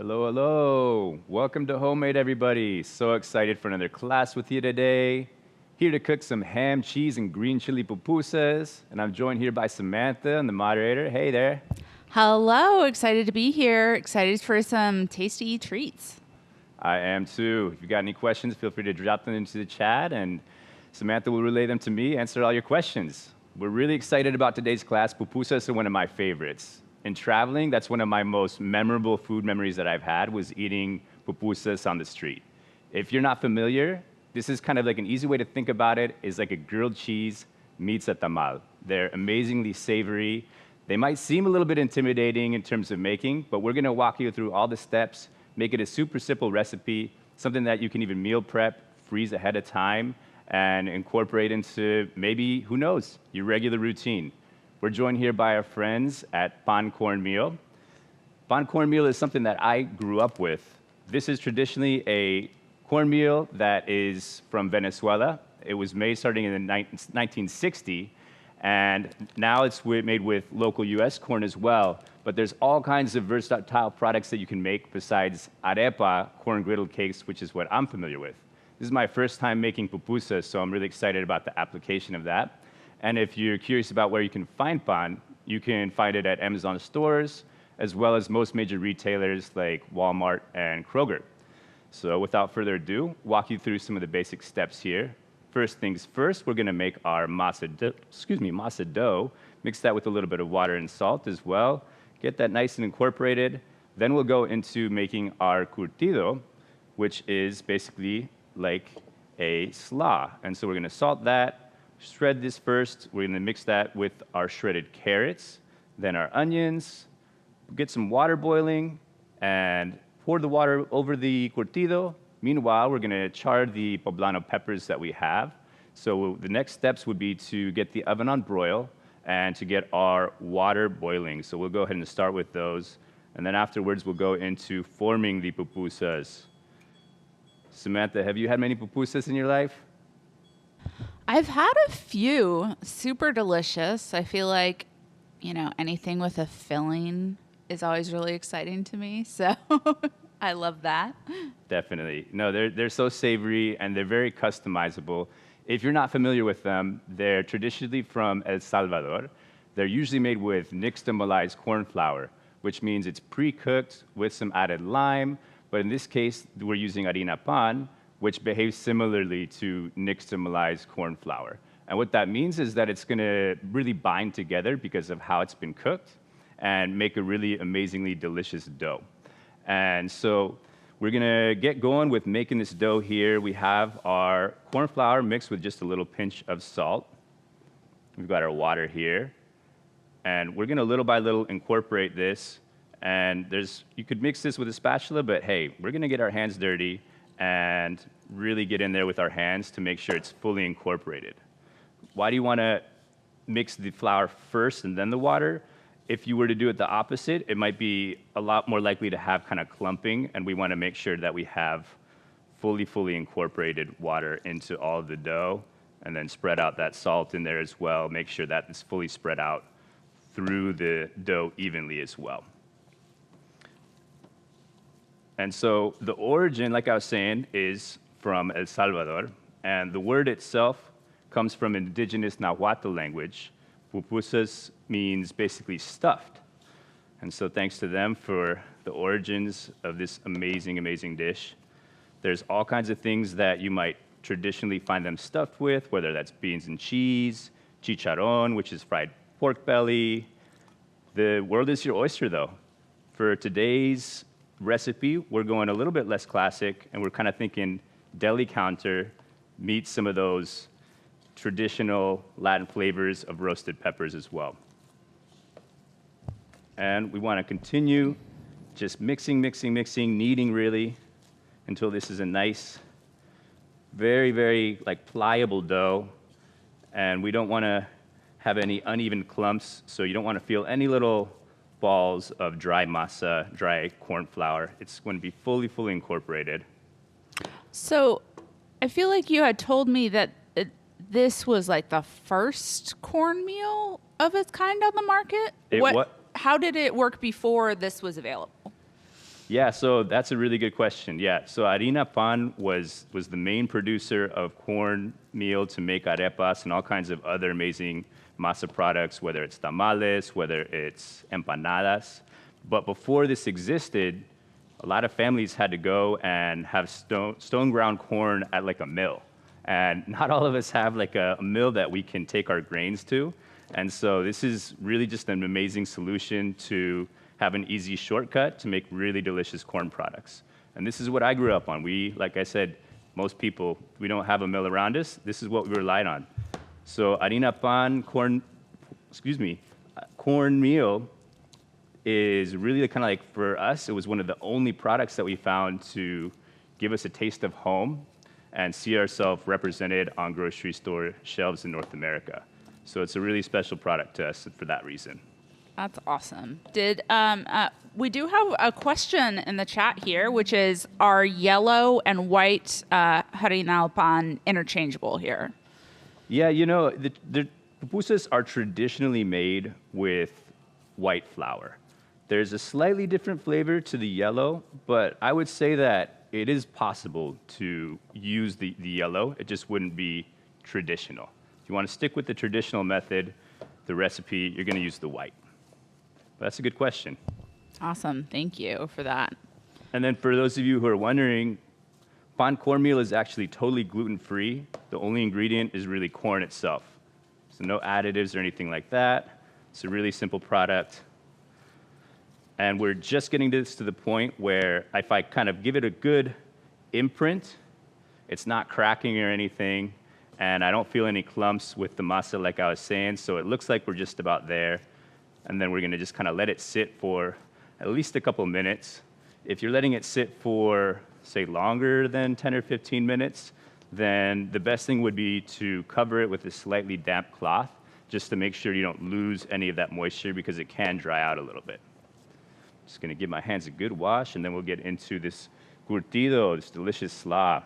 Hello, hello. Welcome to Homemade, everybody. So excited for another class with you today. Here to cook some ham, cheese, and green chili pupusas. And I'm joined here by Samantha and the moderator. Hey there. Hello, excited to be here. Excited for some tasty treats. I am too. If you got any questions, feel free to drop them into the chat, and Samantha will relay them to me, answer all your questions. We're really excited about today's class. Pupusas are one of my favorites. In traveling, that's one of my most memorable food memories that I've had was eating pupusas on the street. If you're not familiar, this is kind of like an easy way to think about it, is like a grilled cheese meets a tamal. They're amazingly savory. They might seem a little bit intimidating in terms of making, but we're gonna walk you through all the steps, make it a super simple recipe, something that you can even meal prep, freeze ahead of time, and incorporate into maybe, who knows, your regular routine. We're joined here by our friends at Pan Cornmeal. Pan Cornmeal is something that I grew up with. This is traditionally a cornmeal that is from Venezuela. It was made starting in the 1960, and now it's made with local US corn as well. But there's all kinds of versatile products that you can make besides arepa, corn griddle cakes, which is what I'm familiar with. This is my first time making pupusas, so I'm really excited about the application of that. And if you're curious about where you can find pan, you can find it at Amazon stores, as well as most major retailers like Walmart and Kroger. So without further ado, walk you through some of the basic steps here. First things first, we're gonna make our masa dough. Mix that with a little bit of water and salt as well. Get that nice and incorporated. Then we'll go into making our curtido, which is basically like a slaw. And so we're gonna salt that, shred this first. We're gonna mix that with our shredded carrots, then our onions, get some water boiling, and pour the water over the curtido. Meanwhile, we're gonna char the poblano peppers that we have. So the next steps would be to get the oven on broil and to get our water boiling. So we'll go ahead and start with those. And then afterwards, we'll go into forming the pupusas. Samantha, have you had many pupusas in your life? I've had a few, super delicious. I feel like, anything with a filling is always really exciting to me. So I love that. Definitely. No, they're so savory and they're very customizable. If you're not familiar with them, they're traditionally from El Salvador. They're usually made with nixtamalized corn flour, which means it's pre-cooked with some added lime. But in this case, we're using harina pan, which behaves similarly to nixtamalized corn flour. And what that means is that it's gonna really bind together because of how it's been cooked and make a really amazingly delicious dough. And so we're gonna get going with making this dough here. We have our corn flour mixed with just a little pinch of salt. We've got our water here. And we're gonna little by little incorporate this. And you could mix this with a spatula, but hey, we're gonna get our hands dirty and really get in there with our hands to make sure it's fully incorporated. Why do you wanna mix the flour first and then the water? If you were to do it the opposite, it might be a lot more likely to have kind of clumping, and we wanna make sure that we have fully incorporated water into all of the dough, and then spread out that salt in there as well. Make sure that it's fully spread out through the dough evenly as well. And so the origin, like I was saying, is from El Salvador, and the word itself comes from indigenous Nahuatl language. Pupusas means basically stuffed. And so thanks to them for the origins of this amazing dish. There's all kinds of things that you might traditionally find them stuffed with, whether that's beans and cheese, chicharron, which is fried pork belly. The world is your oyster, though. For today's recipe, we're going a little bit less classic, and we're kind of thinking deli counter meets some of those traditional Latin flavors of roasted peppers as well. And we want to continue just mixing, kneading really, until this is a nice, very like pliable dough. And we don't want to have any uneven clumps, so you don't want to feel any little balls of dry masa, dry corn flour. It's going to be fully incorporated. So I feel like you had told me that this was like the first cornmeal of its kind on the market. How did it work before this was available? Yeah, so that's a really good question. Yeah, so Harina Pan was the main producer of corn meal to make arepas and all kinds of other amazing masa products, whether it's tamales, whether it's empanadas. But before this existed, a lot of families had to go and have stone ground corn at like a mill. And not all of us have like a mill that we can take our grains to. And so this is really just an amazing solution to have an easy shortcut to make really delicious corn products. And this is what I grew up on. We, like I said, most people, we don't have a mill around us. This is what we relied on. So harina pan, corn meal is really kind of like, for us, it was one of the only products that we found to give us a taste of home and see ourselves represented on grocery store shelves in North America. So it's a really special product to us for that reason. That's awesome. We do have a question in the chat here, which is, are yellow and white harina pan interchangeable here? Yeah, you know, the pupusas are traditionally made with white flour. There's a slightly different flavor to the yellow, but I would say that it is possible to use the yellow. It just wouldn't be traditional. If you want to stick with the traditional method, the recipe, you're going to use the white. But that's a good question. Awesome. Thank you for that. And then for those of you who are wondering, pan cornmeal is actually totally gluten-free. The only ingredient is really corn itself. So no additives or anything like that. It's a really simple product. And we're just getting this to the point where if I kind of give it a good imprint, it's not cracking or anything, and I don't feel any clumps with the masa like I was saying, so it looks like we're just about there. And then we're gonna just kind of let it sit for at least a couple minutes. If you're letting it sit for, say, longer than 10 or 15 minutes, then the best thing would be to cover it with a slightly damp cloth, just to make sure you don't lose any of that moisture, because it can dry out a little bit. Just gonna give my hands a good wash, and then we'll get into this curtido, this delicious slaw.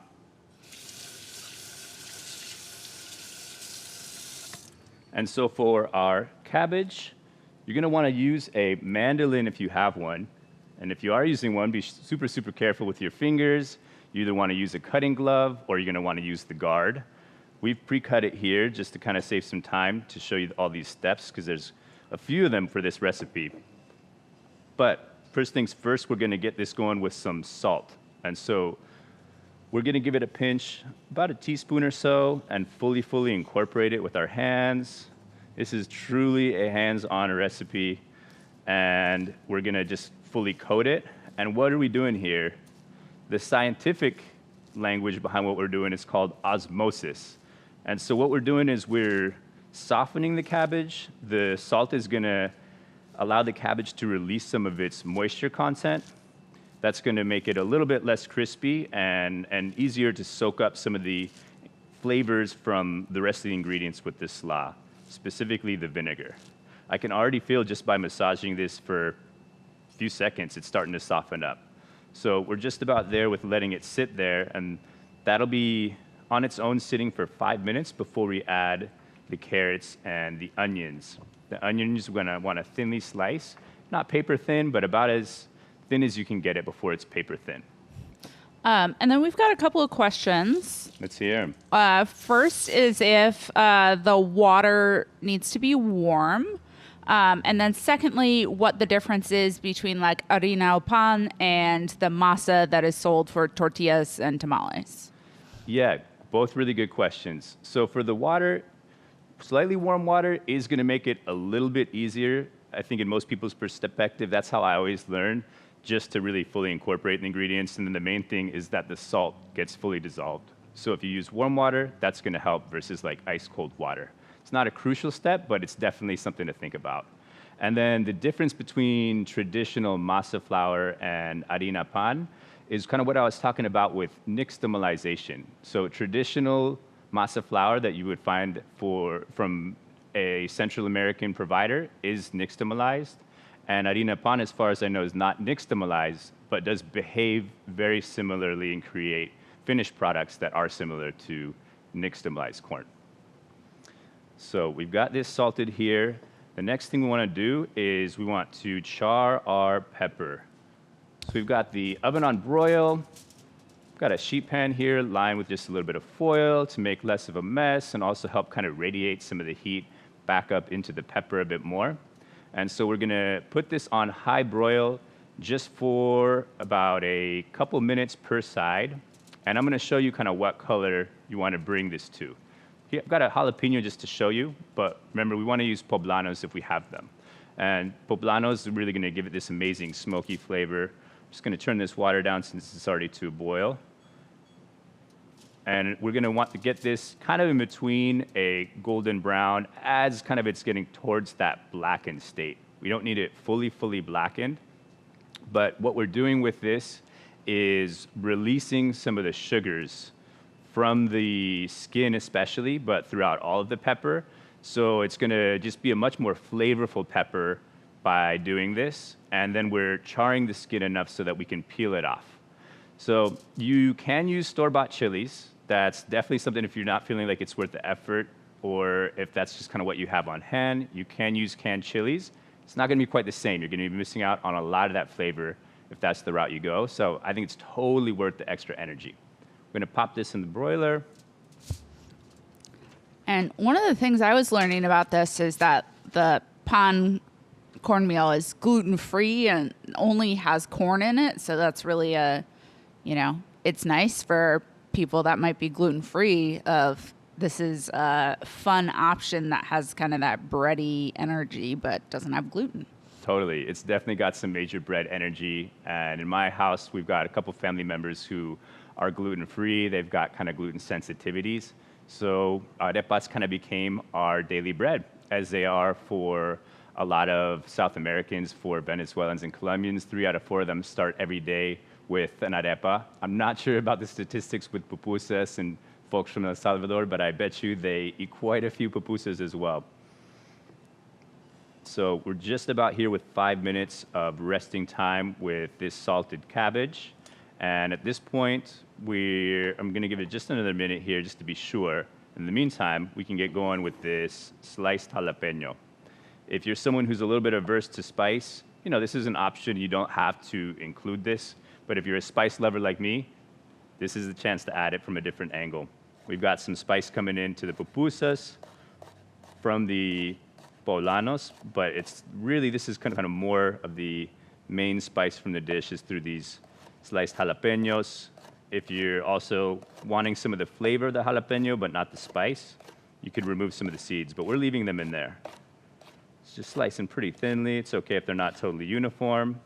And so for our cabbage, you're gonna wanna use a mandolin if you have one. And if you are using one, be super, super careful with your fingers. You either wanna use a cutting glove, or you're gonna wanna use the guard. We've pre-cut it here just to kind of save some time to show you all these steps, because there's a few of them for this recipe. But first things first, we're gonna get this going with some salt. And so we're gonna give it a pinch, about a teaspoon or so, and fully incorporate it with our hands. This is truly a hands-on recipe, and we're gonna just fully coat it. And what are we doing here? The scientific language behind what we're doing is called osmosis. And so what we're doing is we're softening the cabbage. The salt is gonna allow the cabbage to release some of its moisture content. That's gonna make it a little bit less crispy and easier to soak up some of the flavors from the rest of the ingredients with this slaw, specifically the vinegar. I can already feel just by massaging this for a few seconds, it's starting to soften up. So we're just about there with letting it sit there, and that'll be on its own sitting for 5 minutes before we add the carrots and the onions. The onions we're gonna wanna thinly slice, not paper thin, but about as thin as you can get it before it's paper thin. And then we've got a couple of questions. Let's hear 'em. First is if the water needs to be warm. And then secondly, what the difference is between like harina pan and the masa that is sold for tortillas and tamales. Yeah, both really good questions. So for the water, slightly warm water is gonna make it a little bit easier. I think in most people's perspective, that's how I always learn, just to really fully incorporate the ingredients. And then the main thing is that the salt gets fully dissolved. So if you use warm water, that's gonna help versus like ice cold water. It's not a crucial step, but it's definitely something to think about. And then the difference between traditional masa flour and harina pan is kind of what I was talking about with nixtamalization. So traditional masa flour that you would find from a Central American provider is nixtamalized. And harina pan, as far as I know, is not nixtamalized, but does behave very similarly and create finished products that are similar to nixtamalized corn. So we've got this salted here. The next thing we want to do is we want to char our pepper. So we've got the oven on broil. Got a sheet pan here lined with just a little bit of foil to make less of a mess and also help kind of radiate some of the heat back up into the pepper a bit more. And so we're gonna put this on high broil just for about a couple minutes per side. And I'm gonna show you kind of what color you wanna bring this to. Here, I've got a jalapeno just to show you, but remember, we wanna use poblanos if we have them. And poblanos are really gonna give it this amazing smoky flavor. Just gonna turn this water down since it's already to a boil. And we're gonna want to get this kind of in between a golden brown as kind of it's getting towards that blackened state. We don't need it fully blackened, but what we're doing with this is releasing some of the sugars from the skin especially, but throughout all of the pepper. So it's gonna just be a much more flavorful pepper by doing this. And then we're charring the skin enough so that we can peel it off. So you can use store-bought chilies. That's definitely something if you're not feeling like it's worth the effort, or if that's just kind of what you have on hand, you can use canned chilies. It's not gonna be quite the same. You're gonna be missing out on a lot of that flavor if that's the route you go. So I think it's totally worth the extra energy. We're gonna pop this in the broiler. And one of the things I was learning about this is that the pan cornmeal is gluten-free and only has corn in it. So that's really it's nice for people that might be gluten-free this is a fun option that has kind of that bready energy but doesn't have gluten. Totally. It's definitely got some major bread energy. And in my house, we've got a couple family members who are gluten-free. They've got kind of gluten sensitivities. So arepas kind of became our daily bread, as they are for a lot of South Americans, for Venezuelans and Colombians. 3 out of 4 of them start every day with an arepa. I'm not sure about the statistics with pupusas and folks from El Salvador, but I bet you they eat quite a few pupusas as well. So we're just about here with 5 minutes of resting time with this salted cabbage. And at this point, I'm gonna give it just another minute here just to be sure. In the meantime, we can get going with this sliced jalapeno. If you're someone who's a little bit averse to spice, this is an option. You don't have to include this. But if you're a spice lover like me, this is the chance to add it from a different angle. We've got some spice coming into the pupusas from the poblanos, but this is kind of more of the main spice from the dish is through these sliced jalapenos. If you're also wanting some of the flavor of the jalapeno, but not the spice, you could remove some of the seeds, but we're leaving them in there. It's just slicing pretty thinly. It's okay if they're not totally uniform.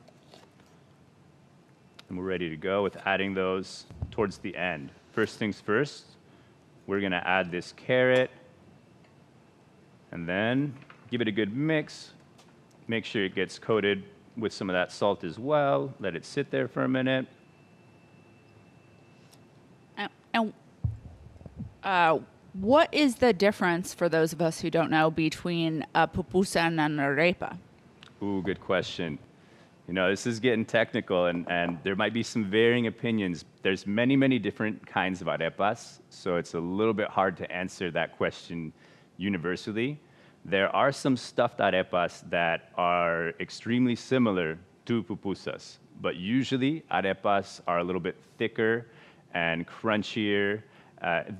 And we're ready to go with adding those towards the end. First things first, we're gonna add this carrot, and then give it a good mix. Make sure it gets coated with some of that salt as well. Let it sit there for a minute. And what is the difference, for those of us who don't know, between a pupusa and an arepa? Ooh, good question. This is getting technical, and there might be some varying opinions. There's many different kinds of arepas, so it's a little bit hard to answer that question universally. There are some stuffed arepas that are extremely similar to pupusas, but usually arepas are a little bit thicker and crunchier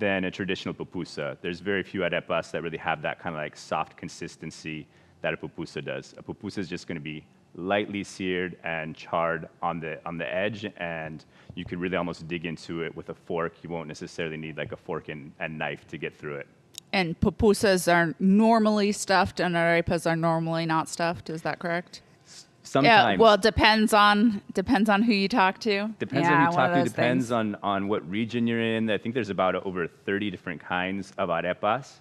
than a traditional pupusa. There's very few arepas that really have that kind of like soft consistency that a pupusa does. A pupusa is just going to be lightly seared and charred on the edge, and you could really almost dig into it with a fork. You won't necessarily need like a fork and knife to get through it. And pupusas are normally stuffed and arepas are normally not stuffed. Is that correct? Sometimes. Yeah, well, depends on who you talk to. Depends on who you talk to. Depends on what region you're in. I think there's about over 30 different kinds of arepas.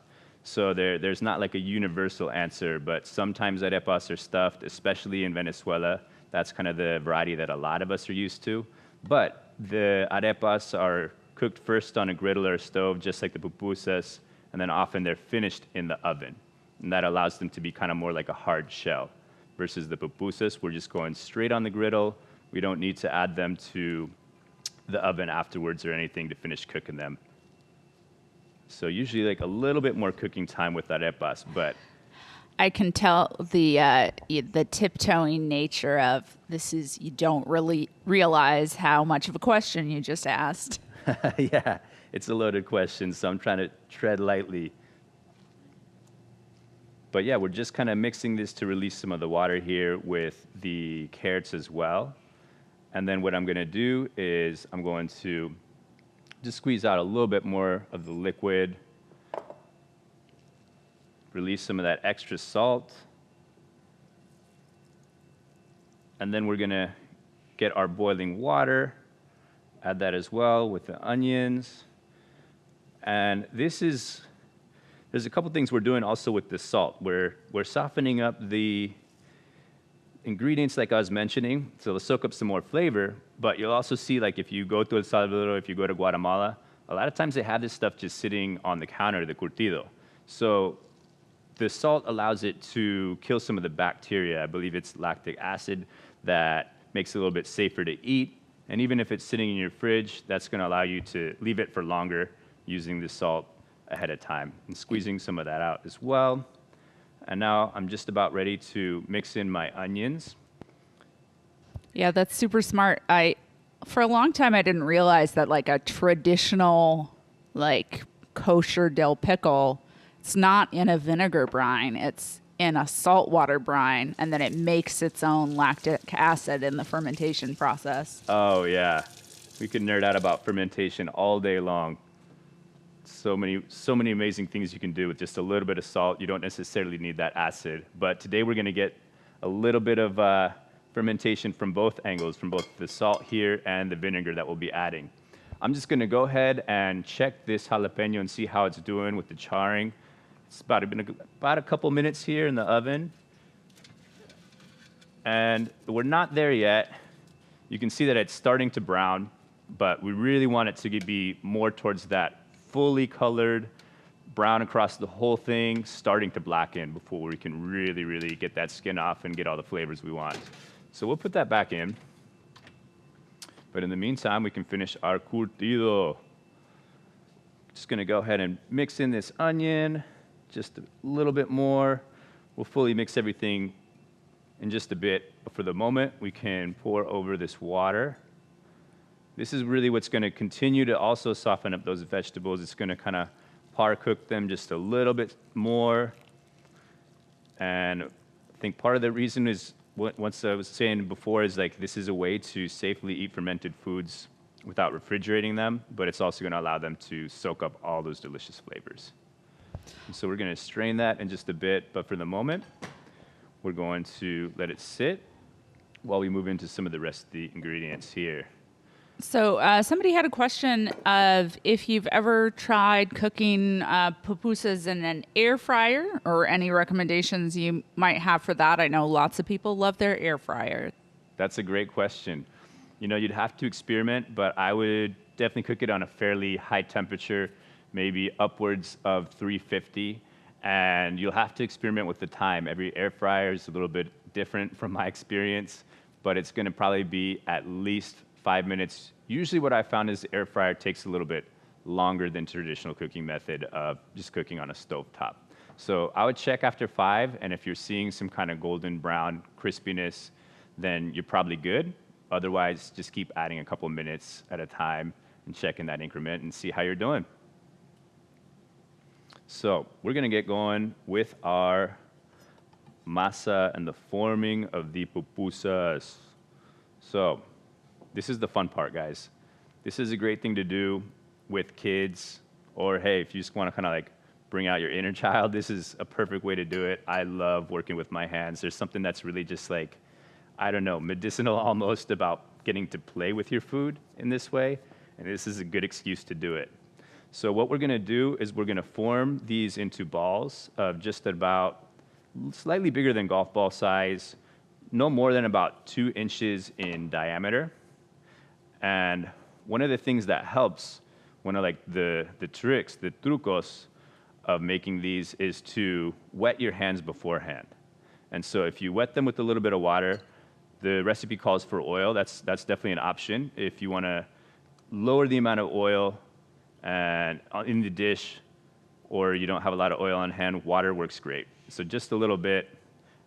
So there's not like a universal answer, but sometimes arepas are stuffed, especially in Venezuela. That's kind of the variety that a lot of us are used to. But the arepas are cooked first on a griddle or a stove, just like the pupusas, and then often they're finished in the oven. And that allows them to be kind of more like a hard shell. Versus the pupusas, we're just going straight on the griddle. We don't need to add them to the oven afterwards or anything to finish cooking them. So usually like a little bit more cooking time with arepas, but I can tell the tiptoeing nature of this is you don't really realize how much of a question you just asked. Yeah, it's a loaded question, so I'm trying to tread lightly. But yeah, we're just kind of mixing this to release some of the water here with the carrots as well. And then what I'm going to do is I'm going to just squeeze out a little bit more of the liquid, release some of that extra salt. And then we're going to get our boiling water, add that as well with the onions. And there's a couple things we're doing also with the salt. We're softening up the ingredients like I was mentioning, so they'll soak up some more flavor, but you'll also see, like, if you go to El Salvador, if you go to Guatemala, a lot of times they have this stuff just sitting on the counter, the curtido. So the salt allows it to kill some of the bacteria. I believe it's lactic acid that makes it a little bit safer to eat. And even if it's sitting in your fridge, that's going to allow you to leave it for longer using the salt ahead of time and squeezing some of that out as well. And now I'm just about ready to mix in my onions. Yeah, that's super smart. For a long time, I didn't realize that like a traditional, like kosher dill pickle, it's not in a vinegar brine. It's in a saltwater brine, and then it makes its own lactic acid in the fermentation process. Oh yeah, we could nerd out about fermentation all day long. So many amazing things you can do with just a little bit of salt. You don't necessarily need that acid. But today we're going to get a little bit of fermentation from both angles, from both the salt here and the vinegar that we'll be adding. I'm just going to go ahead and check this jalapeno and see how it's doing with the charring. It's been about a couple minutes here in the oven. And we're not there yet. You can see that it's starting to brown, but we really want it to be more towards that fully colored brown across the whole thing, starting to blacken before we can really, really get that skin off and get all the flavors we want. So we'll put that back in. But in the meantime, we can finish our curtido. Just gonna go ahead and mix in this onion, just a little bit more. We'll fully mix everything in just a bit. But for the moment, we can pour over this water. This is really what's going to continue to also soften up those vegetables. It's going to kind of par cook them just a little bit more. And I think part of the reason is, once I was saying before, is like this is a way to safely eat fermented foods without refrigerating them, but it's also going to allow them to soak up all those delicious flavors. And so we're going to strain that in just a bit, but for the moment, we're going to let it sit while we move into some of the rest of the ingredients here. So somebody had a question of if you've ever tried cooking pupusas in an air fryer, or any recommendations you might have for that. I know lots of people love their air fryer. That's a great question. You know, you'd have to experiment, but I would definitely cook it on a fairly high temperature, maybe upwards of 350. And you'll have to experiment with the time. Every air fryer is a little bit different from my experience, but it's going to probably be at least 5 minutes. Usually what I found is the air fryer takes a little bit longer than traditional cooking method of just cooking on a stove top. So I would check after 5, and if you're seeing some kind of golden brown crispiness, then you're probably good. Otherwise, just keep adding a couple minutes at a time and checking that increment and see how you're doing. So we're gonna get going with our masa and the forming of the pupusas. So this is the fun part, guys. This is a great thing to do with kids, or hey, if you just want to kind of like bring out your inner child, this is a perfect way to do it. I love working with my hands. There's something that's really just like, I don't know, medicinal almost about getting to play with your food in this way, and this is a good excuse to do it. So what we're gonna do is we're gonna form these into balls of just about slightly bigger than golf ball size, no more than about 2 inches in diameter. And one of the things that helps, one of like the tricks, the trucos of making these is to wet your hands beforehand. And so if you wet them with a little bit of water, the recipe calls for oil. That's definitely an option. If you want to lower the amount of oil and in the dish, or you don't have a lot of oil on hand, water works great. So just a little bit,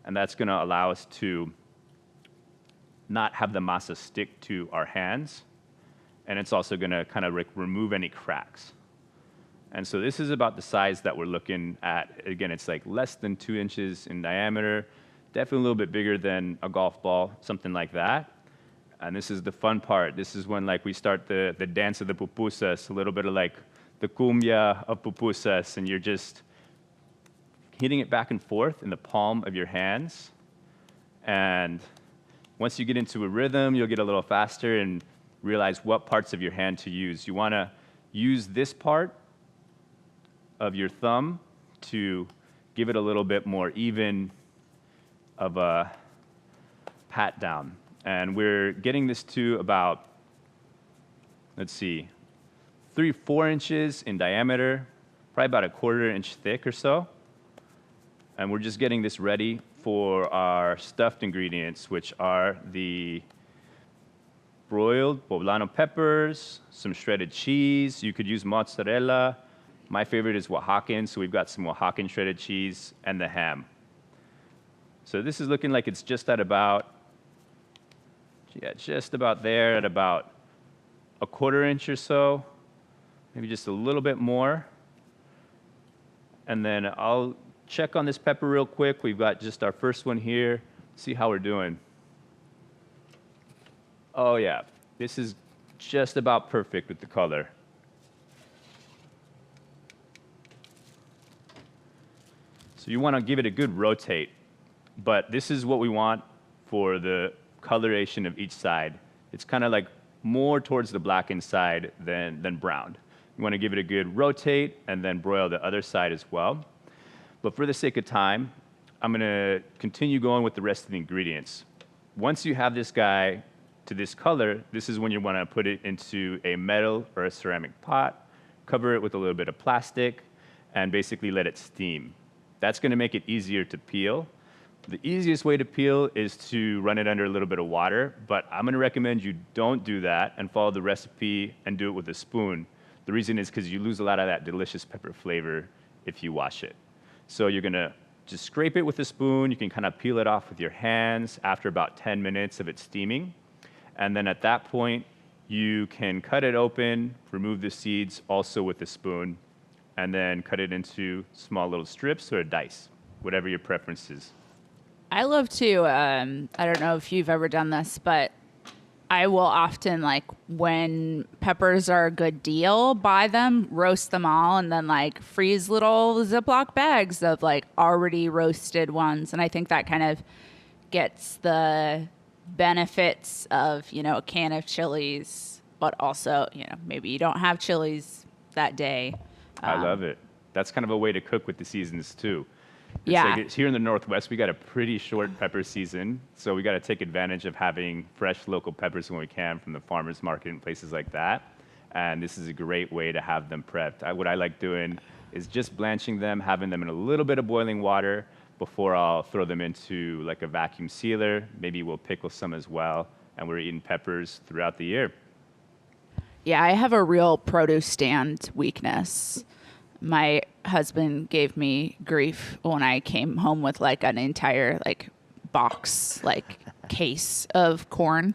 and that's gonna allow us to not have the masa stick to our hands, and it's also gonna kind of remove any cracks. And so this is about the size that we're looking at. Again, it's like less than 2 inches in diameter, definitely a little bit bigger than a golf ball, something like that. And this is the fun part. This is when like we start the dance of the pupusas, a little bit of like the cumbia of pupusas, and you're just hitting it back and forth in the palm of your hands. And once you get into a rhythm, you'll get a little faster and realize what parts of your hand to use. You wanna use this part of your thumb to give it a little bit more even of a pat down. And we're getting this to about, let's see, 3-4 inches in diameter, probably about a 1/4 inch thick or so. And we're just getting this ready for our stuffed ingredients, which are the broiled poblano peppers, some shredded cheese. You could use mozzarella. My favorite is Oaxacan, so we've got some Oaxacan shredded cheese and the ham. So this is looking like it's just at about, just about there at about a 1/4 inch or so, maybe just a little bit more. And then I'll check on this pepper real quick. We've got just our first one here. See how we're doing. Oh yeah, this is just about perfect with the color. So you want to give it a good rotate, but this is what we want for the coloration of each side. It's kind of like more towards the blackened side than browned. You want to give it a good rotate and then broil the other side as well. But for the sake of time, I'm going to continue going with the rest of the ingredients. Once you have this guy to this color, this is when you want to put it into a metal or a ceramic pot, cover it with a little bit of plastic, and basically let it steam. That's going to make it easier to peel. The easiest way to peel is to run it under a little bit of water, but I'm going to recommend you don't do that and follow the recipe and do it with a spoon. The reason is because you lose a lot of that delicious pepper flavor if you wash it. So you're going to just scrape it with a spoon. You can kind of peel it off with your hands after about 10 minutes of it steaming. And then at that point, you can cut it open, remove the seeds also with a spoon, and then cut it into small little strips or dice, whatever your preference is. I love to, I don't know if you've ever done this, but I will often, like, when peppers are a good deal, buy them, roast them all, and then, like, freeze little Ziploc bags of, like, already roasted ones. And I think that kind of gets the benefits of, you know, a can of chilies, but also, you know, maybe you don't have chilies that day. I love it. That's kind of a way to cook with the seasons, too. Yeah. Like here in the Northwest, we got a pretty short pepper season, so we got to take advantage of having fresh local peppers when we can from the farmers market and places like that. And this is a great way to have them prepped. What I like doing is just blanching them, having them in a little bit of boiling water before I'll throw them into like a vacuum sealer. Maybe we'll pickle some as well, and we're eating peppers throughout the year. Yeah, I have a real produce stand weakness. My husband gave me grief when I came home with like an entire like box, like case of corn.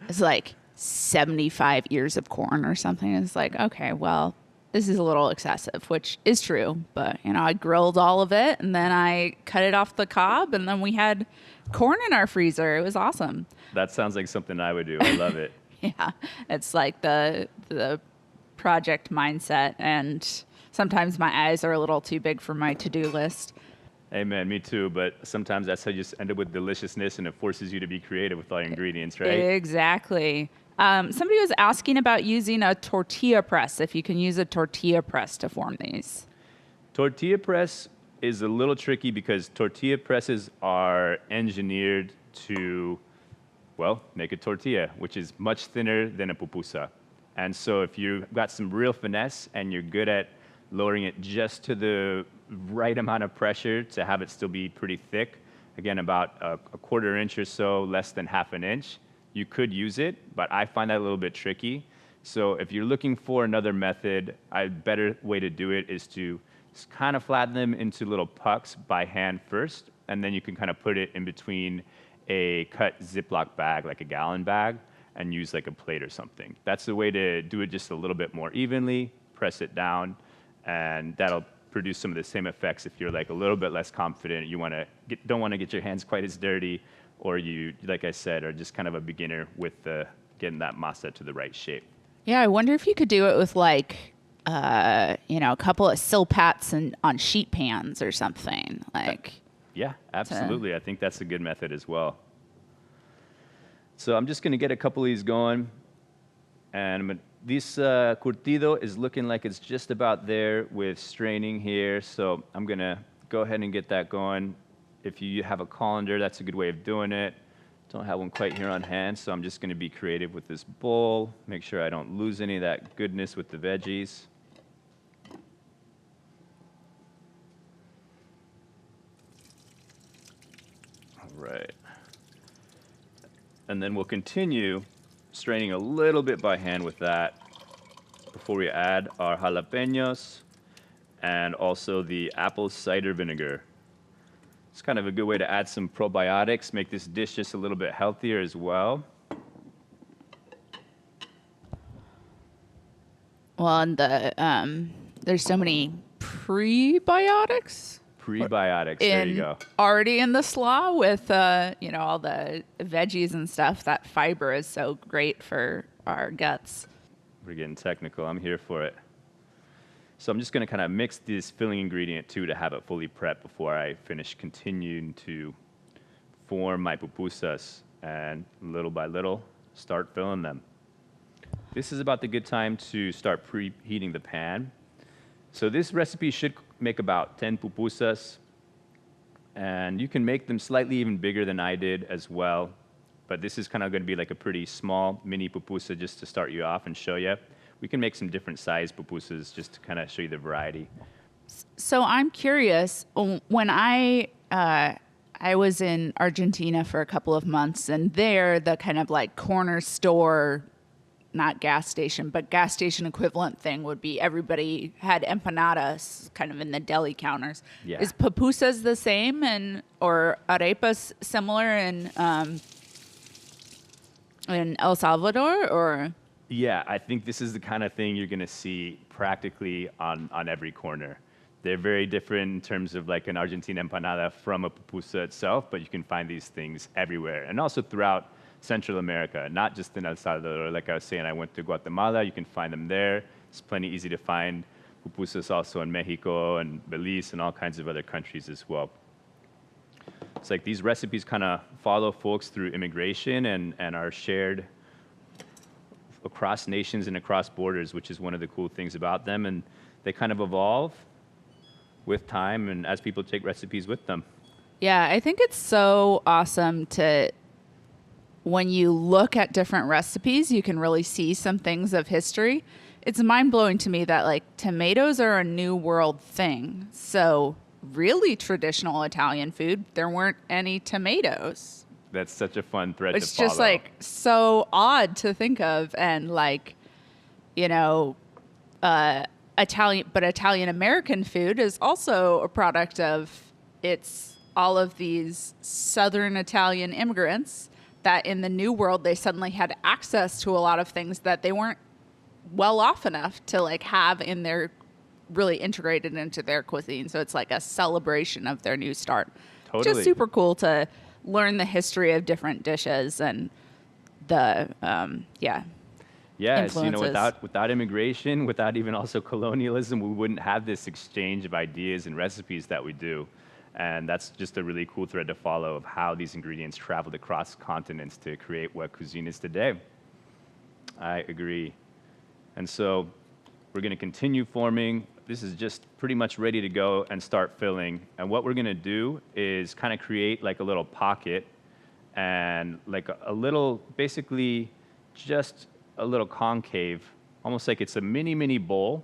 It's like 75 ears of corn or something. It's like, okay, well, this is a little excessive, which is true. But, you know, I grilled all of it and then I cut it off the cob and then we had corn in our freezer. It was awesome. That sounds like something I would do. I love it. Yeah, it's like the project mindset, and sometimes my eyes are a little too big for my to-do list. Amen, me too, but sometimes that's how you just end up with deliciousness, and it forces you to be creative with all your ingredients, right? Exactly. Somebody was asking about using a tortilla press, if you can use a tortilla press to form these. Tortilla press is a little tricky because tortilla presses are engineered to, well, make a tortilla, which is much thinner than a pupusa. And so if you've got some real finesse and you're good at lowering it just to the right amount of pressure to have it still be pretty thick, again, about a 1/4 inch or so, less than 1/2 inch, you could use it, but I find that a little bit tricky. So if you're looking for another method, a better way to do it is to Just kind of flatten them into little pucks by hand first, and then you can kind of put it in between a cut Ziploc bag, like a gallon bag, and use like a plate or something. That's the way to do it just a little bit more evenly, press it down, and that'll produce some of the same effects if you're like a little bit less confident, don't want to get your hands quite as dirty, or you, like I said, are just kind of a beginner with getting that masa to the right shape. Yeah, I wonder if you could do it with like, a couple of silpats and on sheet pans or something. Like, yeah, absolutely. I think that's a good method as well. So I'm just going to get a couple of these going. And this curtido is looking like it's just about there with straining here. So I'm going to go ahead and get that going. If you have a colander, that's a good way of doing it. Don't have one quite here on hand, so I'm just going to be creative with this bowl. Make sure I don't lose any of that goodness with the veggies. All right. And then we'll continue straining a little bit by hand with that before we add our jalapenos and also the apple cider vinegar. It's kind of a good way to add some probiotics, make this dish just a little bit healthier as well. Well, and there's so many prebiotics. Prebiotics, there you go. Already in the slaw with, all the veggies and stuff. That fiber is so great for our guts. We're getting technical. I'm here for it. So I'm just going to kind of mix this filling ingredient too to have it fully prepped before I finish continuing to form my pupusas and little by little start filling them. This is about the good time to start preheating the pan. So this recipe should make about 10 pupusas, and you can make them slightly even bigger than I did as well. But this is kind of going to be like a pretty small mini pupusa just to start you off and show you. We can make some different size pupusas just to kind of show you the variety. So I'm curious, when I was in Argentina for a couple of months, and there the kind of like corner store, not gas station, but gas station equivalent thing would be everybody had empanadas kind of in the deli counters. Yeah. Is pupusas the same or arepas similar in El Salvador or? Yeah, I think this is the kind of thing you're going to see practically on every corner. They're very different in terms of like an Argentine empanada from a pupusa itself, but you can find these things everywhere. And also throughout Central America, not just in El Salvador. Like I was saying, I went to Guatemala. You can find them there. It's plenty easy to find pupusas also in Mexico and Belize and all kinds of other countries as well. It's like these recipes kind of follow folks through immigration and are shared across nations and across borders, which is one of the cool things about them. And they kind of evolve with time and as people take recipes with them. Yeah, I think it's so awesome when you look at different recipes, you can really see some things of history. It's mind-blowing to me that like tomatoes are a new world thing. So really traditional Italian food, there weren't any tomatoes. That's such a fun thread to follow. It's just like so odd to think of, and like, Italian American food is also a product of all of these Southern Italian immigrants that in the New World, they suddenly had access to a lot of things that they weren't well off enough to like have in their really integrated into their cuisine. So it's like a celebration of their new start. Totally. Just super cool to learn the history of different dishes and the, influences. Without immigration, without even also colonialism, we wouldn't have this exchange of ideas and recipes that we do. And that's just a really cool thread to follow of how these ingredients traveled across continents to create what cuisine is today. I agree. And so we're going to continue forming. This is just pretty much ready to go and start filling. And what we're going to do is kind of create like a little pocket and like a little, basically just a little concave, almost like it's a mini bowl.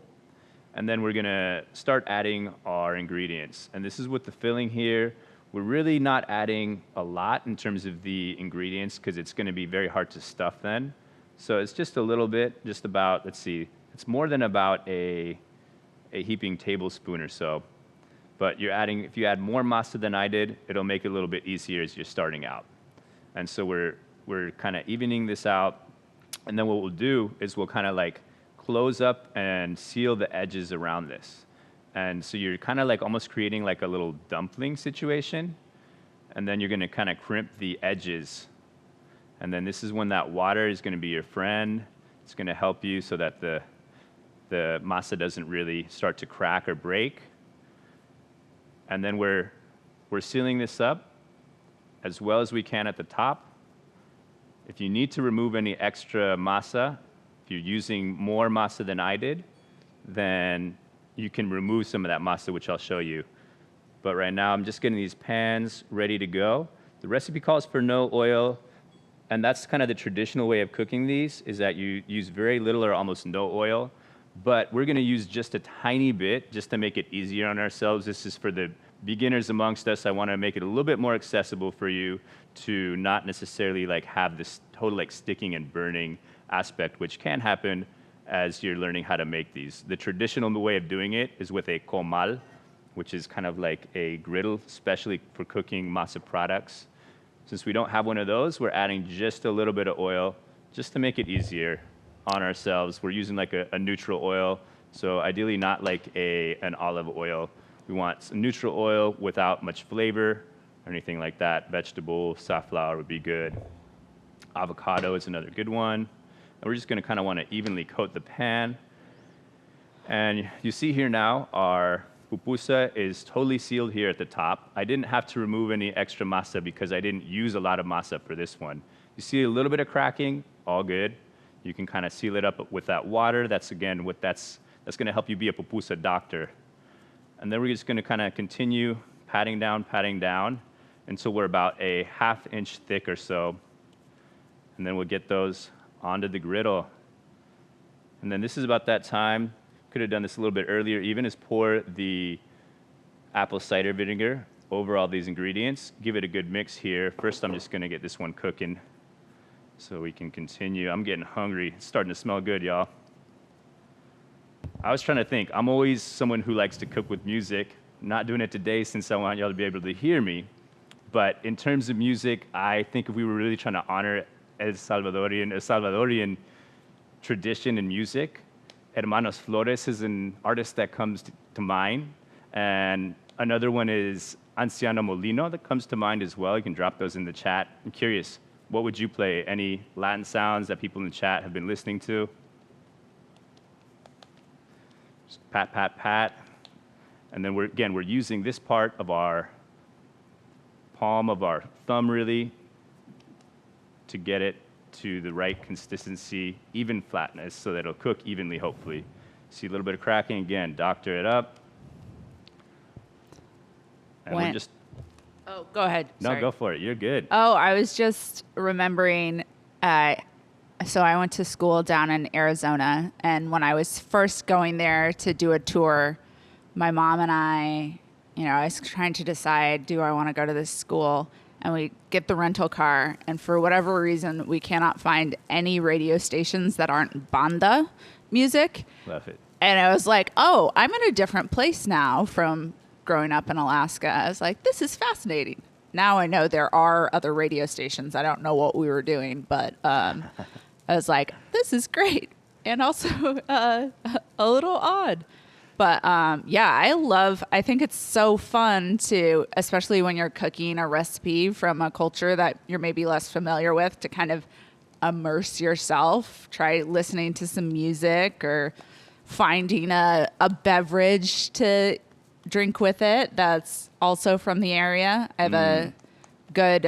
And then we're going to start adding our ingredients. And this is with the filling here. We're really not adding a lot in terms of the ingredients because it's going to be very hard to stuff then. So it's just a little bit, just about, let's see, it's more than about a heaping tablespoon or so. But if you add more masa than I did, it'll make it a little bit easier as you're starting out. And so we're kind of evening this out. And then what we'll do is we'll kind of like close up and seal the edges around this. And so you're kind of like almost creating like a little dumpling situation. And then you're going to kind of crimp the edges. And then this is when that water is going to be your friend. It's going to help you so that the masa doesn't really start to crack or break. And then we're sealing this up as well as we can at the top. If you need to remove any extra masa, if you're using more masa than I did, then you can remove some of that masa, which I'll show you. But right now, I'm just getting these pans ready to go. The recipe calls for no oil, and that's kind of the traditional way of cooking these, is that you use very little or almost no oil. But we're gonna use just a tiny bit just to make it easier on ourselves. This is for the beginners amongst us. I wanna make it a little bit more accessible for you to not necessarily like have this total like sticking and burning aspect, which can happen as you're learning how to make these. The traditional way of doing it is with a comal, which is kind of like a griddle, especially for cooking masa products. Since we don't have one of those, we're adding just a little bit of oil just to make it easier on ourselves. We're using like a neutral oil, so ideally not like an olive oil. We want some neutral oil without much flavor or anything like that. Vegetable, safflower would be good. Avocado is another good one. And we're just gonna kind of want to evenly coat the pan. And you see here now, our pupusa is totally sealed here at the top. I didn't have to remove any extra masa because I didn't use a lot of masa for this one. You see a little bit of cracking, all good. You can kind of seal it up with that water. That's again that's gonna help you be a pupusa doctor. And then we're just gonna kind of continue patting down until we're about a 1/2 inch thick or so. And then we'll get those onto the griddle. And then this is about that time. Could have done this a little bit earlier even, is pour the apple cider vinegar over all these ingredients. Give it a good mix here. First, I'm just gonna get this one cooking so we can continue. I'm getting hungry. It's starting to smell good, y'all. I was trying to think. I'm always someone who likes to cook with music. Not doing it today since I want y'all to be able to hear me. But in terms of music, I think if we were really trying to honor a Salvadorian tradition in music, Hermanos Flores is an artist that comes to mind. And another one is Anciano Molino that comes to mind as well. You can drop those in the chat. I'm curious, what would you play? Any Latin sounds that people in the chat have been listening to? Just pat, pat, pat. And then we're using this part of our palm of our thumb really to get it to the right consistency, even flatness, so that it'll cook evenly, hopefully. See a little bit of cracking, again, doctor it up. And we're just... Oh, go ahead. No, Sorry. go for it. You're good. Oh, I was just remembering, so I went to school down in Arizona, and when I was first going there to do a tour, my mom and I was trying to decide, do I want to go to this school? And we get the rental car, and for whatever reason, we cannot find any radio stations that aren't banda music. Love it. And I was like, oh, I'm in a different place now from growing up in Alaska. I was like, this is fascinating. Now I know there are other radio stations. I don't know what we were doing, but I was like, this is great. And also a little odd. But I think it's so fun to, especially when you're cooking a recipe from a culture that you're maybe less familiar with, to kind of immerse yourself, try listening to some music or finding a beverage to drink with it that's also from the area. I have a good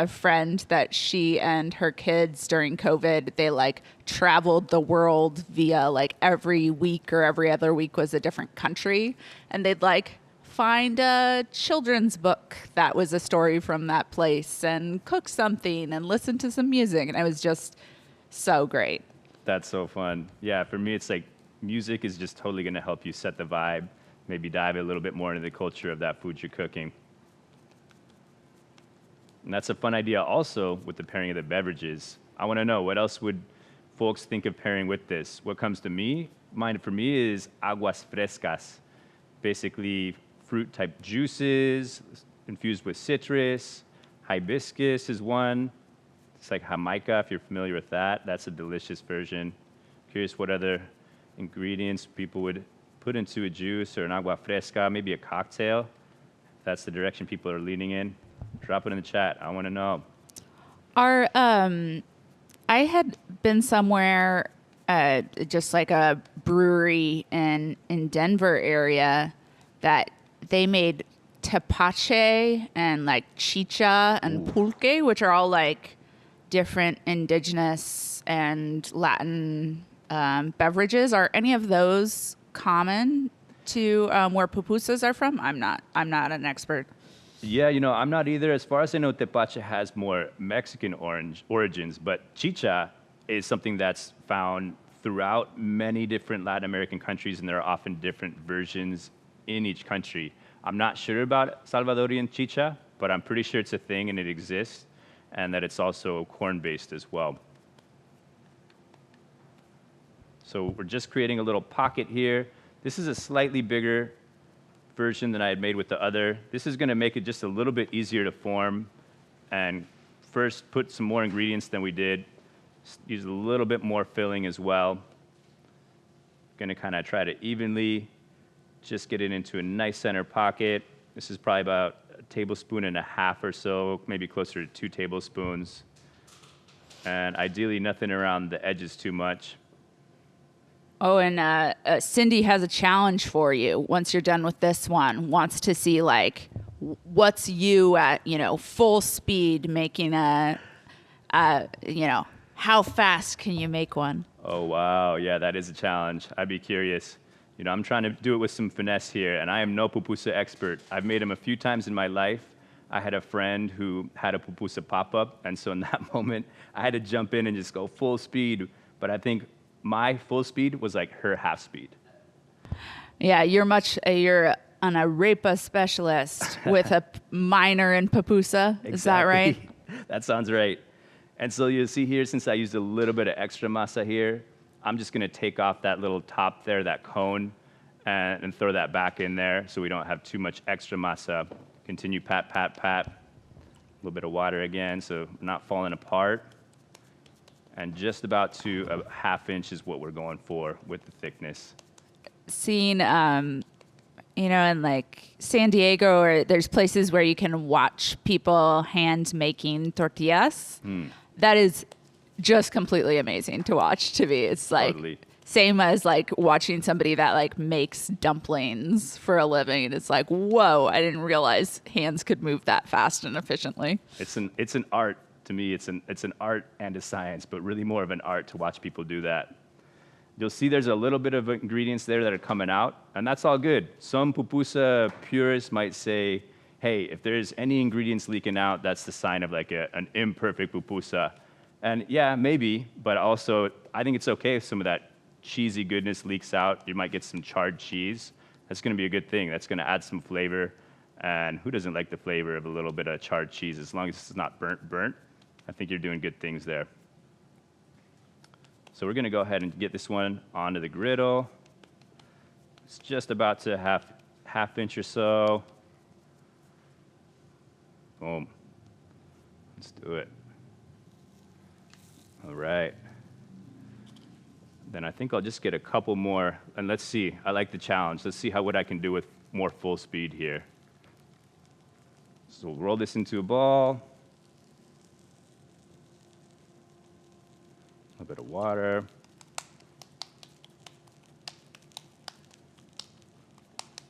friend that she and her kids during COVID, they like traveled the world via like every week or every other week was a different country. And they'd like find a children's book that was a story from that place and cook something and listen to some music. And it was just so great. That's so fun. Yeah, for me, it's like music is just totally going to help you set the vibe, maybe dive a little bit more into the culture of that food you're cooking. And that's a fun idea also with the pairing of the beverages. I want to know, what else would folks think of pairing with this. What comes to mind for me is aguas frescas, basically fruit-type juices infused with citrus. Hibiscus is one. It's like Jamaica, if you're familiar with that. That's a delicious version. Curious what other ingredients people would put into a juice or an agua fresca, maybe a cocktail. If that's the direction people are leaning in. Drop it in the chat. I want to know. I had been somewhere, just like a brewery in Denver area, that they made tepache and like chicha and pulque, which are all like different indigenous and Latin beverages. Are any of those common to where pupusas are from? I'm not an expert. Yeah, I'm not either. As far as I know, tepache has more Mexican origins, but chicha is something that's found throughout many different Latin American countries, and there are often different versions in each country. I'm not sure about Salvadorian chicha, but I'm pretty sure it's a thing and it exists, and that it's also corn-based as well. So we're just creating a little pocket here. This is a slightly bigger version than I had made with the other. This is going to make it just a little bit easier to form, and first put some more ingredients than we did. Use a little bit more filling as well. Going to kind of try to evenly just get it into a nice center pocket. This is probably about a tablespoon and a half or so, maybe closer to 2 tablespoons. And ideally nothing around the edges too much. Oh, and Cindy has a challenge for you once you're done with this one. Wants to see, like, what's you at, full speed making how fast can you make one? Oh, wow. Yeah, that is a challenge. I'd be curious. I'm trying to do it with some finesse here, and I am no pupusa expert. I've made them a few times in my life. I had a friend who had a pupusa pop-up, and so in that moment, I had to jump in and just go full speed. But I think my full speed was like her half speed. Yeah, you're an arepa specialist with a minor in pupusa. Exactly. Is that right? That sounds right. And so you'll see here, since I used a little bit of extra masa here, I'm just going to take off that little top there, that cone, and throw that back in there so we don't have too much extra masa. Continue pat, pat, pat. A little bit of water again so we're not falling apart. And just about to a ½ inch is what we're going for with the thickness. Seen, in like San Diego, or there's places where you can watch people hand making tortillas. That is just completely amazing to watch to me. It's like Totally. Same as like watching somebody that like makes dumplings for a living. It's like, whoa, I didn't realize hands could move that fast and efficiently. It's an art. To me, it's an art and a science, but really more of an art to watch people do that. You'll see there's a little bit of ingredients there that are coming out, and that's all good. Some pupusa purists might say, hey, if there's any ingredients leaking out, that's the sign of like an imperfect pupusa. And yeah, maybe, but also I think it's okay if some of that cheesy goodness leaks out. You might get some charred cheese. That's going to be a good thing. That's going to add some flavor. And who doesn't like the flavor of a little bit of charred cheese? As long as it's not burnt, I think you're doing good things there. So we're going to go ahead and get this one onto the griddle. It's just about to half inch or so. Boom. Let's do it. All right. Then I think I'll just get a couple more, and let's see. I like the challenge. Let's see what I can do with more full speed here. So we'll roll this into a ball. A bit of water.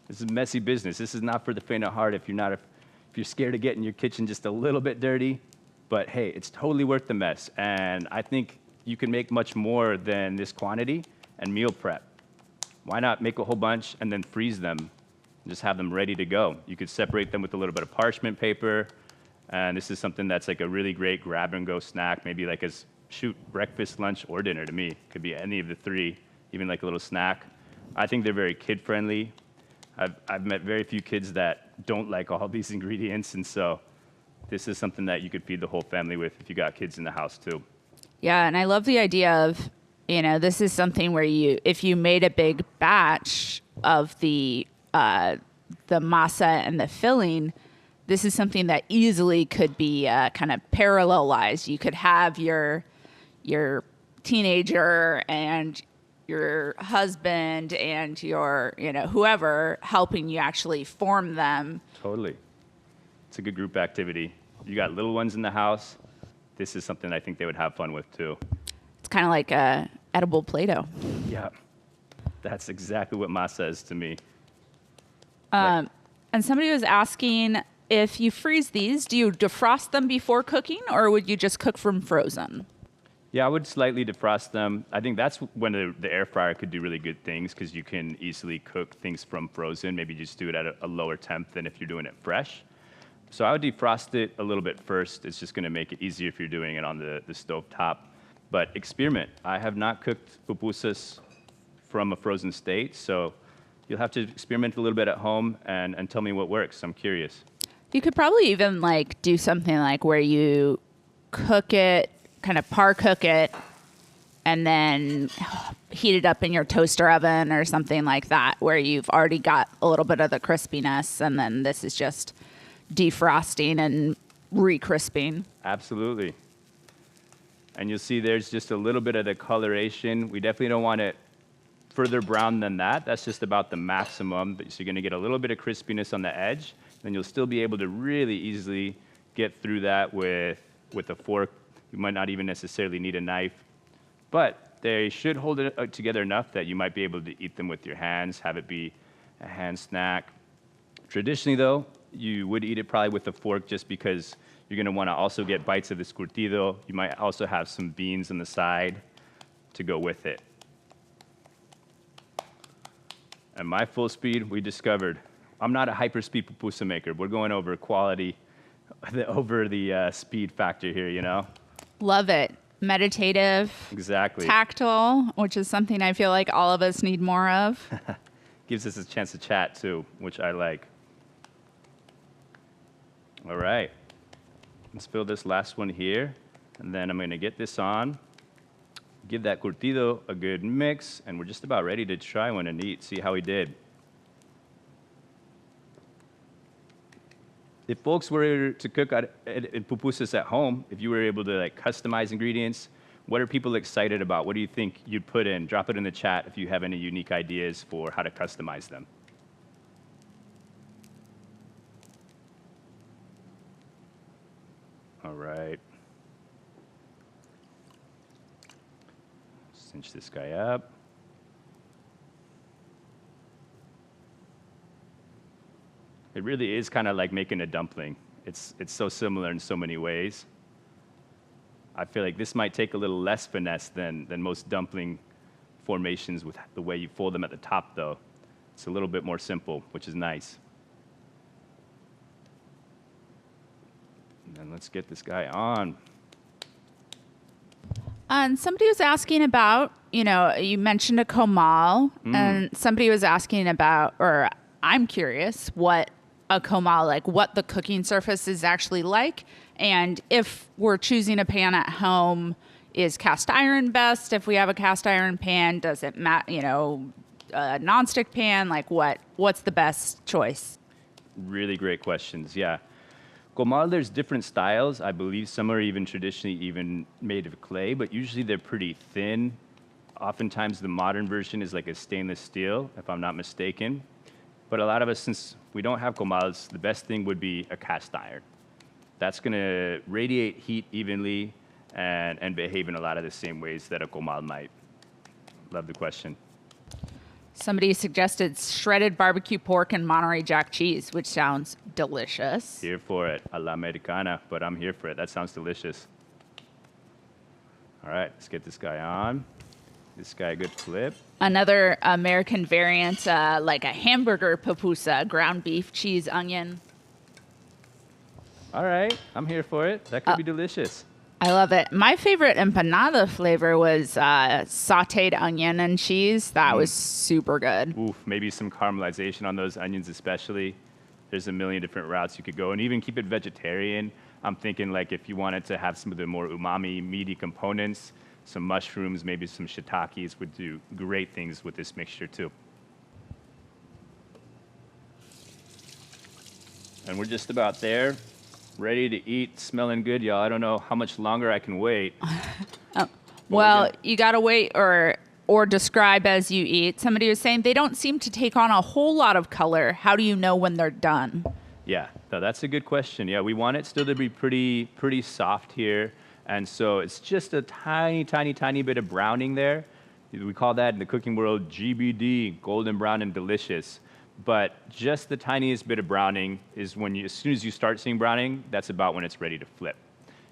This is messy business. This is not for the faint of heart if you're scared of getting your kitchen just a little bit dirty. But hey, it's totally worth the mess. And I think you can make much more than this quantity and meal prep. Why not make a whole bunch and then freeze them and just have them ready to go? You could separate them with a little bit of parchment paper. And this is something that's like a really great grab and go snack, maybe like as breakfast, lunch, or dinner to me. Could be any of the three, even like a little snack. I think they're very kid friendly. I've met very few kids that don't like all these ingredients, and so this is something that you could feed the whole family with if you got kids in the house too. Yeah, and I love the idea of this is something where if you made a big batch of the masa and the filling, this is something that easily could be kind of parallelized. You could have your teenager and your husband and your, whoever helping you actually form them. Totally. It's a good group activity. You got little ones in the house. This is something I think they would have fun with too. It's kind of like edible Play-Doh. Yeah. That's exactly what masa is to me. And somebody was asking, if you freeze these, do you defrost them before cooking, or would you just cook from frozen? Yeah, I would slightly defrost them. I think that's when the air fryer could do really good things, because you can easily cook things from frozen. Maybe just do it at a lower temp than if you're doing it fresh. So I would defrost it a little bit first. It's just going to make it easier if you're doing it on the stove top. But experiment. I have not cooked pupusas from a frozen state, so you'll have to experiment a little bit at home and tell me what works. I'm curious. You could probably even do something like where you cook it, kind of par cook it, and then heat it up in your toaster oven or something like that, where you've already got a little bit of the crispiness, and then this is just defrosting and re-crisping. Absolutely. And you'll see there's just a little bit of the coloration. We definitely don't want it further brown than that. That's just about the maximum. So you're going to get a little bit of crispiness on the edge. Then you'll still be able to really easily get through that with a fork. You might not even necessarily need a knife. But they should hold it together enough that you might be able to eat them with your hands, have it be a hand snack. Traditionally, though, you would eat it probably with a fork, just because you're going to want to also get bites of this curtido. You might also have some beans on the side to go with it. And my full speed, we discovered, I'm not a hyper-speed pupusa maker. We're going over quality, over the speed factor here, Love it. Meditative. Exactly. Tactile, which is something I feel like all of us need more of. Gives us a chance to chat, too, which I like. All right. Let's fill this last one here. And then I'm going to get this on, give that curtido a good mix, and we're just about ready to try one and eat, see how we did. If folks were to cook in pupusas at home, if you were able to customize ingredients, what are people excited about? What do you think you'd put in? Drop it in the chat if you have any unique ideas for how to customize them. All right. Cinch this guy up. It really is kind of like making a dumpling. It's so similar in so many ways. I feel like this might take a little less finesse than most dumpling formations with the way you fold them at the top, though. It's a little bit more simple, which is nice. And then let's get this guy on. And somebody was asking about, you mentioned a comal, and somebody was asking about, or I'm curious, what a comal, what the cooking surface is actually like, and if we're choosing a pan at home, is cast iron best? If we have a cast iron pan, does it a nonstick pan? What's the best choice? Really great questions, yeah. Comal, there's different styles. I believe some are even traditionally even made of clay, but usually they're pretty thin. Oftentimes the modern version is like a stainless steel, if I'm not mistaken. But a lot of us, since we don't have comals, the best thing would be a cast iron. That's going to radiate heat evenly and behave in a lot of the same ways that a comal might. Love the question. Somebody suggested shredded barbecue pork and Monterey Jack cheese, which sounds delicious. Here for it, a la americana, but I'm here for it. That sounds delicious. All right, let's get this guy on. This guy a good flip. Another American variant, like a hamburger pupusa, ground beef, cheese, onion. All right, I'm here for it. That could be delicious. I love it. My favorite empanada flavor was sauteed onion and cheese. That was super good. Oof, maybe some caramelization on those onions especially. There's a million different routes you could go, and even keep it vegetarian. I'm thinking if you wanted to have some of the more umami, meaty components, some mushrooms, maybe some shiitakes would do great things with this mixture too. And we're just about there, ready to eat, smelling good, y'all. I don't know how much longer I can wait. Well, you got to wait or describe as you eat. Somebody was saying they don't seem to take on a whole lot of color. How do you know when they're done? Yeah, no, that's a good question. Yeah, we want it still to be pretty soft here. And so it's just a tiny, tiny, tiny bit of browning there. We call that in the cooking world GBD, golden brown and delicious. But just the tiniest bit of browning is when as soon as you start seeing browning, that's about when it's ready to flip.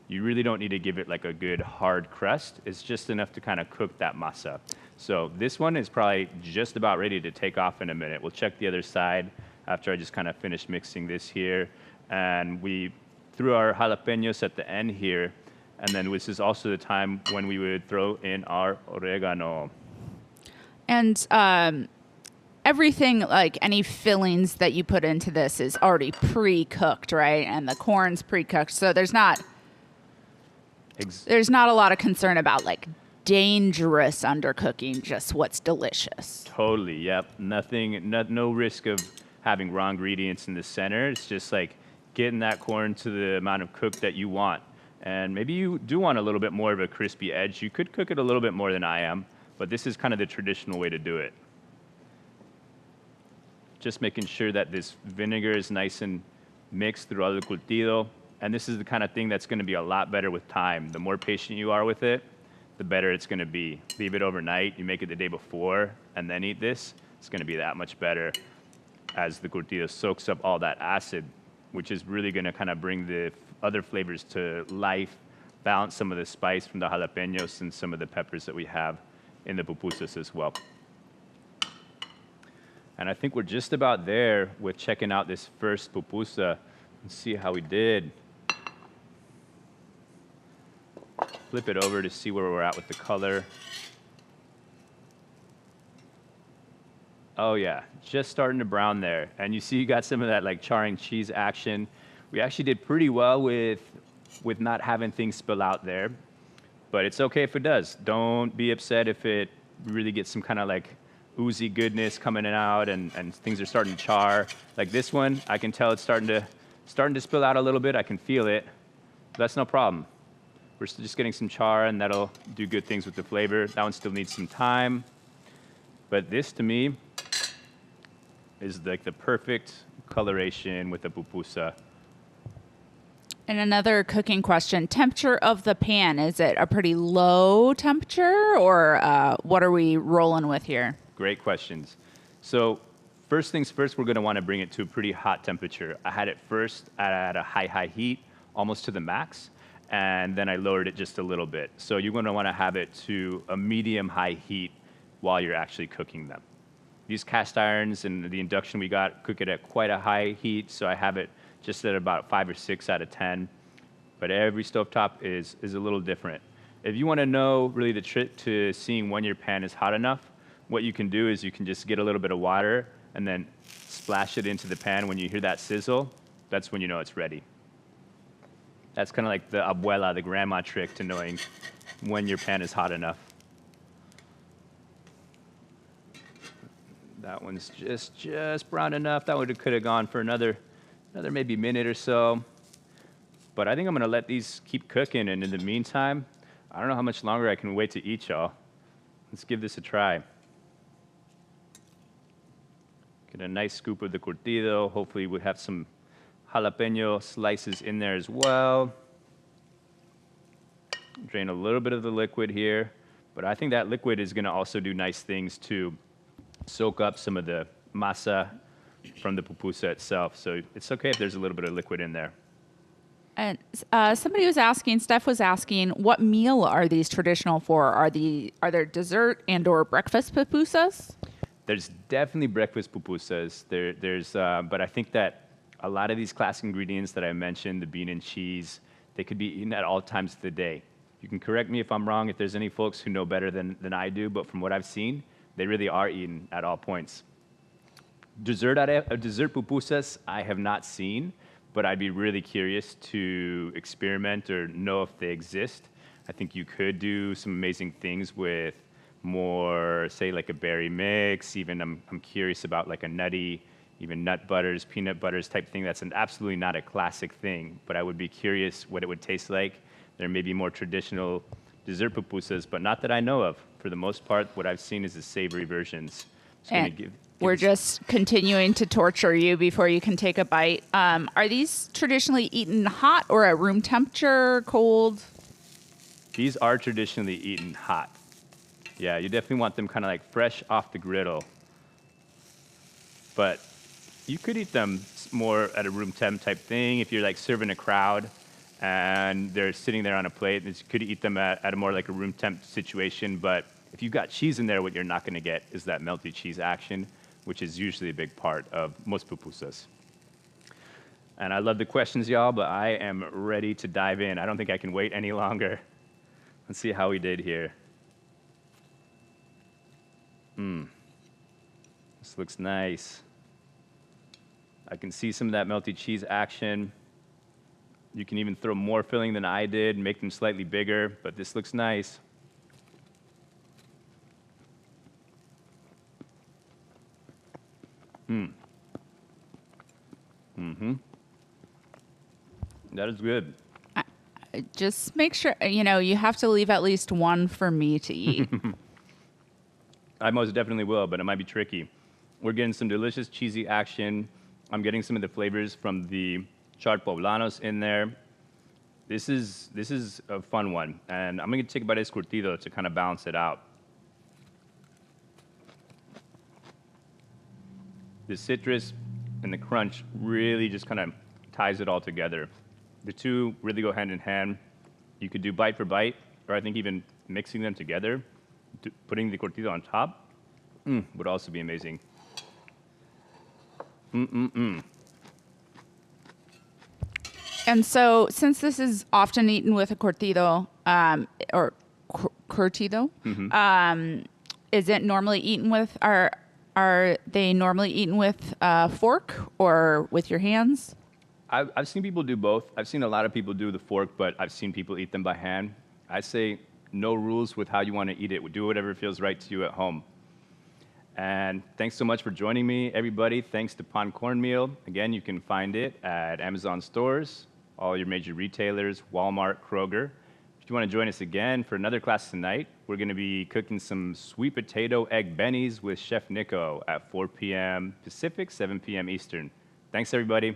You really don't need to give it like a good hard crust. It's just enough to kind of cook that masa. So this one is probably just about ready to take off in a minute. We'll check the other side after I just kind of finish mixing this here. And we threw our jalapenos at the end here. And then this is also the time when we would throw in our oregano. And everything, like any fillings that you put into this is already pre-cooked, right? And the corn's pre-cooked. So there's not a lot of concern about like dangerous undercooking, just what's delicious. Totally, yep. No risk of having raw ingredients in the center. It's just like getting that corn to the amount of cook that you want. And maybe you do want a little bit more of a crispy edge. You could cook it a little bit more than I am, but this is kind of the traditional way to do it. Just making sure that this vinegar is nice and mixed throughout the curtido. And this is the kind of thing that's going to be a lot better with time. The more patient you are with it, the better it's going to be. Leave it overnight, you make it the day before, and then eat this. It's going to be that much better as the curtido soaks up all that acid, which is really going to kind of bring the other flavors to life, balance some of the spice from the jalapenos and some of the peppers that we have in the pupusas as well. And I think we're just about there with checking out this first pupusa and see how we did. Flip it over to see where we're at with the color. Oh yeah, just starting to brown there. And you see you got some of that like charring cheese action. We actually did pretty well with not having things spill out there, but it's okay if it does. Don't be upset if it really gets some kind of like oozy goodness coming out and things are starting to char. Like this one, I can tell it's starting to spill out a little bit. I can feel it. That's no problem. We're just getting some char and that'll do good things with the flavor. That one still needs some time. But this to me is like the perfect coloration with the pupusa. And another cooking question, temperature of the pan, is it a pretty low temperature or what are we rolling with here? Great questions. So first things first, we're going to want to bring it to a pretty hot temperature. I had it first at a high heat, almost to the max, and then I lowered it just a little bit. So you're going to want to have it to a medium-high heat while you're actually cooking them. These cast irons and the induction we got cook it at quite a high heat, so I have it just at about 5 or 6 out of 10. But every stovetop is a little different. If you want to know really the trick to seeing when your pan is hot enough, what you can do is you can just get a little bit of water and then splash it into the pan. When you hear that sizzle, that's when you know it's ready. That's kind of like the abuela, the grandma trick to knowing when your pan is hot enough. That one's just brown enough. That one could have gone for another maybe minute or so. But I think I'm going to let these keep cooking. And in the meantime, I don't know how much longer I can wait to eat, y'all. Let's give this a try. Get a nice scoop of the curtido. Hopefully we have some jalapeno slices in there as well. Drain a little bit of the liquid here. But I think that liquid is going to also do nice things to soak up some of the masa from the pupusa itself. So it's okay if there's a little bit of liquid in there. And somebody was asking, Steph was asking, what meal are these traditional for? Are there dessert and or breakfast pupusas? There's definitely breakfast pupusas. But I think that a lot of these classic ingredients that I mentioned, the bean and cheese, they could be eaten at all times of the day. You can correct me if I'm wrong, if there's any folks who know better than I do, but from what I've seen, they really are eaten at all points. Dessert pupusas, I have not seen, but I'd be really curious to experiment or know if they exist. I think you could do some amazing things with more, say, like a berry mix. Even I'm curious about like a nutty, even nut butters, peanut butters type thing. That's absolutely not a classic thing, but I would be curious what it would taste like. There may be more traditional dessert pupusas, but not that I know of. For the most part, what I've seen is the savory versions. Just gonna And give we're us- just continuing to torture you before you can take a bite. Are these traditionally eaten hot or at room temperature, cold? These are traditionally eaten hot. Yeah, you definitely want them kind of like fresh off the griddle. But you could eat them more at a room temp type thing if you're like serving a crowd and they're sitting there on a plate. You could eat them at a more like a room temp situation. But if you've got cheese in there, what you're not going to get is that melty cheese action, which is usually a big part of most pupusas. And I love the questions, y'all, but I am ready to dive in. I don't think I can wait any longer. Let's see how we did here. This looks nice. I can see some of that melty cheese action. You can even throw more filling than I did, make them slightly bigger, but this looks nice. That is good. Just make sure, you have to leave at least one for me to eat. I most definitely will, but it might be tricky. We're getting some delicious cheesy action. I'm getting some of the flavors from the charred poblanos in there. This is a fun one, and I'm gonna take a bite of this curtido to kind of balance it out. The citrus and the crunch really just kind of ties it all together. The two really go hand in hand. You could do bite for bite, or I think even mixing them together, putting the curtido on top, would also be amazing. And so, since this is often eaten with a curtido, or curtido, is it normally eaten with, are they normally eaten with a fork or with your hands? I've seen people do both. I've seen a lot of people do the fork, but I've seen people eat them by hand. I say no rules with how you want to eat it. Do whatever feels right to you at home. And thanks so much for joining me, everybody. Thanks to Pon Cornmeal. Again, you can find it at Amazon stores, all your major retailers, Walmart, Kroger. If you want to join us again for another class tonight, we're going to be cooking some sweet potato egg bennies with Chef Nico at 4 p.m. Pacific, 7 p.m. Eastern. Thanks, everybody.